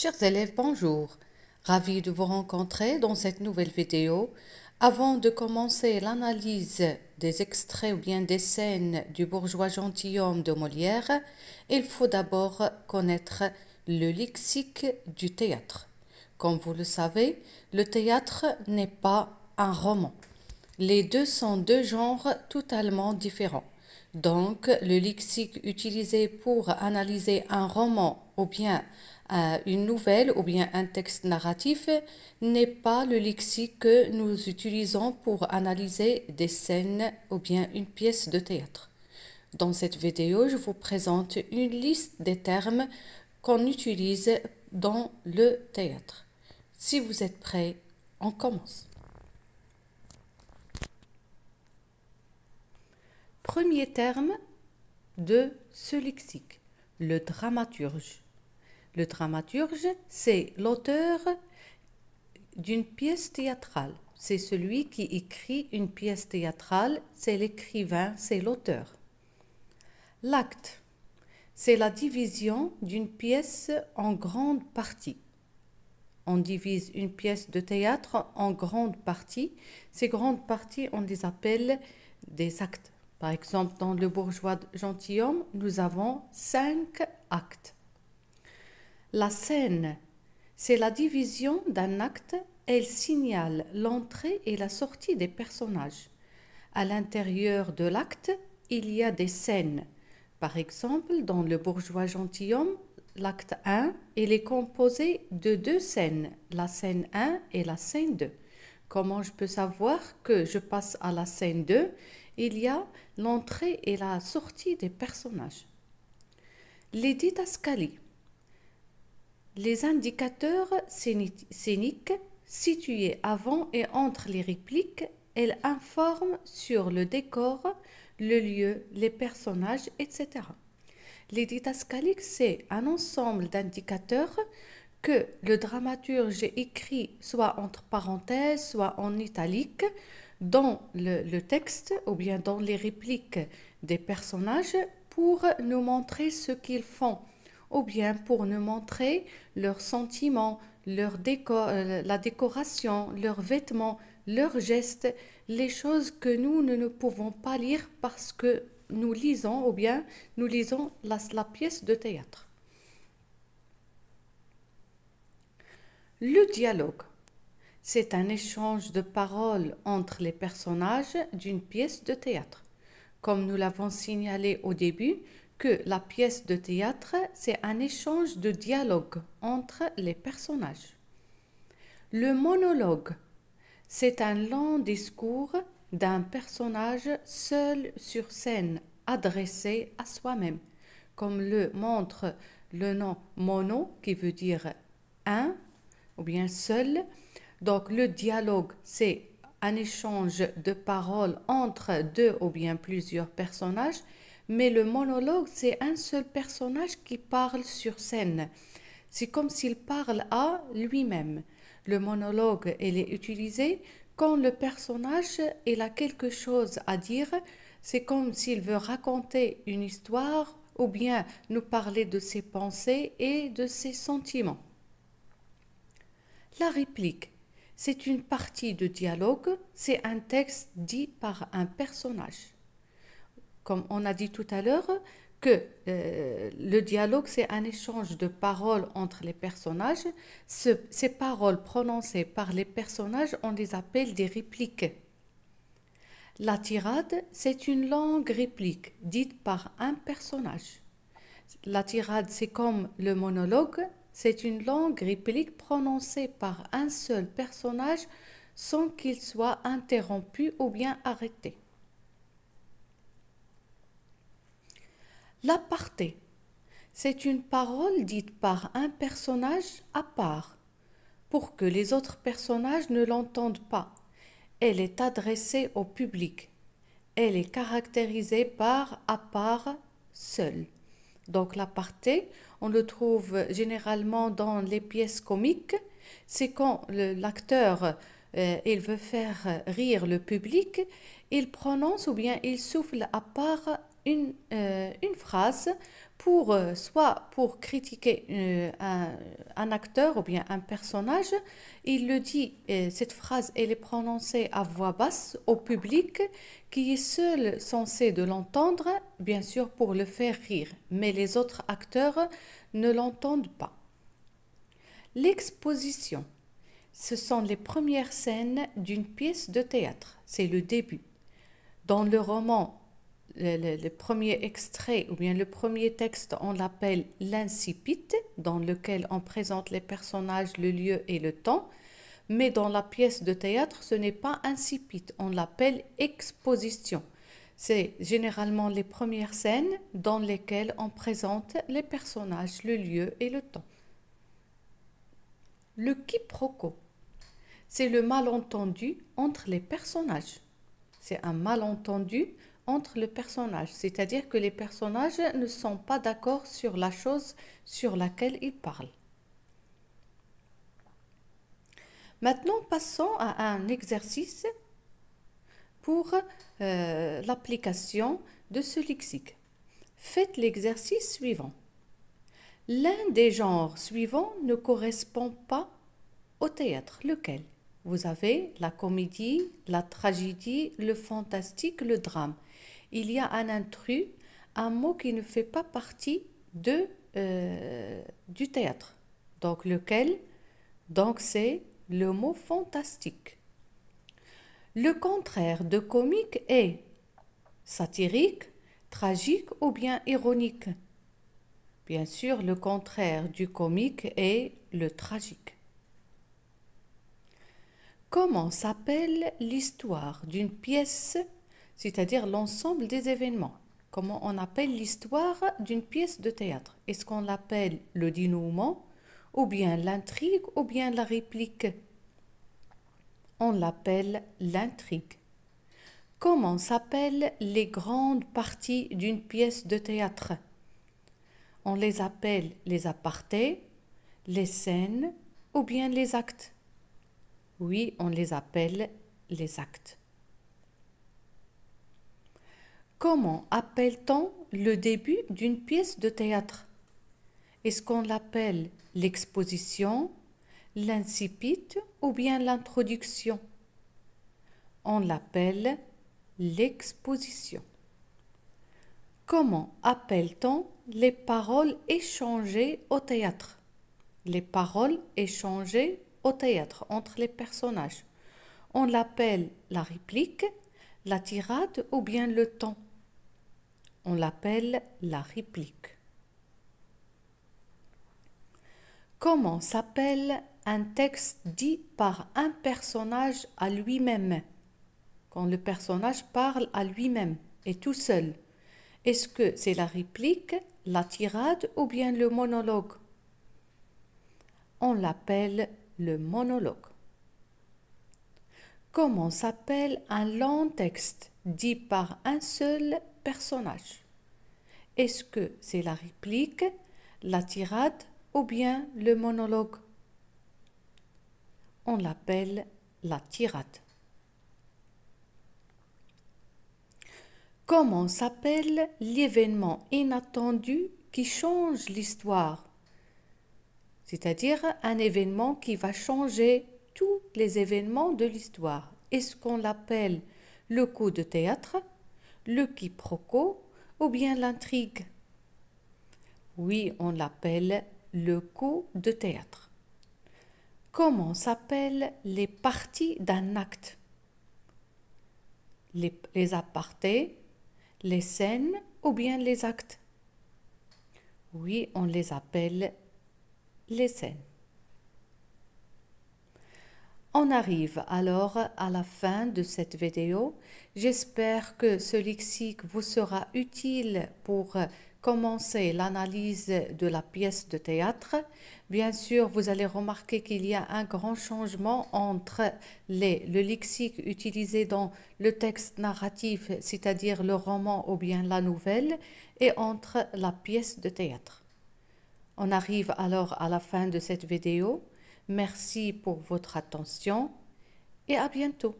Chers élèves, bonjour. Ravi de vous rencontrer dans cette nouvelle vidéo. Avant de commencer l'analyse des extraits ou bien des scènes du bourgeois gentilhomme de Molière, il faut d'abord connaître le lexique du théâtre. Comme vous le savez, le théâtre n'est pas un roman. Les deux sont deux genres totalement différents. Donc, le lexique utilisé pour analyser un roman ou bien une nouvelle ou bien un texte narratif n'est pas le lexique que nous utilisons pour analyser des scènes ou bien une pièce de théâtre. Dans cette vidéo, je vous présente une liste des termes qu'on utilise dans le théâtre. Si vous êtes prêts, on commence. Premier terme de ce lexique, le dramaturge. Le dramaturge, c'est l'auteur d'une pièce théâtrale. C'est celui qui écrit une pièce théâtrale, c'est l'écrivain, c'est l'auteur. L'acte, c'est la division d'une pièce en grandes parties. On divise une pièce de théâtre en grandes parties. Ces grandes parties, on les appelle des actes. Par exemple, dans le bourgeois gentilhomme, nous avons 5 actes. La scène, c'est la division d'un acte. Elle signale l'entrée et la sortie des personnages. À l'intérieur de l'acte, il y a des scènes. Par exemple, dans le bourgeois gentilhomme, l'acte 1, il est composé de 2 scènes, la scène 1 et la scène 2. Comment je peux savoir que je passe à la scène 2? Il y a l'entrée et la sortie des personnages. Les didascalies. Les indicateurs scéniques situés avant et entre les répliques, elles informent sur le décor, le lieu, les personnages, etc. Les didascaliques, c'est un ensemble d'indicateurs que le dramaturge écrit soit entre parenthèses, soit en italique, dans le texte ou bien dans les répliques des personnages pour nous montrer ce qu'ils font ou bien pour nous montrer leurs sentiments, la décoration, leurs vêtements, leurs gestes, les choses que nous ne pouvons pas lire parce que nous lisons ou bien nous lisons la pièce de théâtre. Le dialogue, c'est un échange de paroles entre les personnages d'une pièce de théâtre. Comme nous l'avons signalé au début, que la pièce de théâtre, c'est un échange de dialogue entre les personnages. Le monologue, c'est un long discours d'un personnage seul sur scène, adressé à soi-même, comme le montre le nom mono, qui veut dire un, ou bien seul. Donc le dialogue, c'est un échange de paroles entre deux ou bien plusieurs personnages, mais le monologue, c'est un seul personnage qui parle sur scène. C'est comme s'il parle à lui-même. Le monologue, il est utilisé quand le personnage il a quelque chose à dire. C'est comme s'il veut raconter une histoire ou bien nous parler de ses pensées et de ses sentiments. La réplique, c'est une partie de dialogue, c'est un texte dit par un personnage. Comme on a dit tout à l'heure, que le dialogue, c'est un échange de paroles entre les personnages. Ces paroles prononcées par les personnages, on les appelle des répliques. La tirade, c'est une longue réplique dite par un personnage. La tirade, c'est comme le monologue, c'est une longue réplique prononcée par un seul personnage sans qu'il soit interrompu ou bien arrêté. L'aparté, c'est une parole dite par un personnage à part, pour que les autres personnages ne l'entendent pas. Elle est adressée au public. Elle est caractérisée par à part seul. Donc l'aparté, on le trouve généralement dans les pièces comiques. C'est quand l'acteur il veut faire rire le public, il prononce ou bien il souffle à part une phrase pour soit pour critiquer un acteur ou bien un personnage. Il le dit, cette phrase elle est prononcée à voix basse au public qui est seul censé de l'entendre, bien sûr pour le faire rire, mais les autres acteurs ne l'entendent pas. L'exposition, ce sont les premières scènes d'une pièce de théâtre, c'est le début. Dans le roman, le premier extrait ou bien le premier texte, on l'appelle l'incipit, dans lequel on présente les personnages, le lieu et le temps. Mais dans la pièce de théâtre, ce n'est pas incipit, on l'appelle exposition. C'est généralement les premières scènes dans lesquelles on présente les personnages, le lieu et le temps. Le quiproquo, c'est le malentendu entre les personnages. C'est un malentendu entre les personnages, c'est-à-dire que les personnages ne sont pas d'accord sur la chose sur laquelle ils parlent. Maintenant, passons à un exercice pour l'application de ce lexique. Faites l'exercice suivant. L'un des genres suivants ne correspond pas au théâtre. Lequel? Vous avez la comédie, la tragédie, le fantastique, le drame. Il y a un intrus, un mot qui ne fait pas partie du théâtre. Donc lequel? Donc c'est le mot fantastique. Le contraire de comique est satirique, tragique ou bien ironique. Bien sûr, le contraire du comique est le tragique. Comment s'appelle l'histoire d'une pièce, c'est-à-dire l'ensemble des événements? Comment on appelle l'histoire d'une pièce de théâtre? Est-ce qu'on l'appelle le dénouement, ou bien l'intrigue, ou bien la réplique? On l'appelle l'intrigue. Comment s'appellent les grandes parties d'une pièce de théâtre? On les appelle les apartés, les scènes ou bien les actes. Oui, on les appelle les actes. Comment appelle-t-on le début d'une pièce de théâtre? Est-ce qu'on l'appelle l'exposition, l'incipit ou bien l'introduction? On l'appelle l'exposition. Comment appelle-t-on les paroles échangées au théâtre? Les paroles échangées au théâtre entre les personnages. On l'appelle la réplique, la tirade ou bien le ton. On l'appelle la réplique. Comment s'appelle un texte dit par un personnage à lui-même? Quand le personnage parle à lui-même et tout seul. Est-ce que c'est la réplique, la tirade ou bien le monologue? On l'appelle le monologue. Comment s'appelle un long texte dit par un seul personnage? Est-ce que c'est la réplique, la tirade ou bien le monologue? On l'appelle la tirade. Comment s'appelle l'événement inattendu qui change l'histoire? C'est-à-dire un événement qui va changer tous les événements de l'histoire. Est-ce qu'on l'appelle le coup de théâtre, le quiproquo ou bien l'intrigue? Oui, on l'appelle le coup de théâtre. Comment s'appellent les parties d'un acte? Les apartés, les scènes ou bien les actes? Oui, on les appelle les scènes. On arrive alors à la fin de cette vidéo. J'espère que ce lexique vous sera utile pour commencer l'analyse de la pièce de théâtre. Bien sûr, vous allez remarquer qu'il y a un grand changement entre le lexique utilisé dans le texte narratif, c'est-à-dire le roman ou bien la nouvelle, et entre la pièce de théâtre. On arrive alors à la fin de cette vidéo. Merci pour votre attention et à bientôt.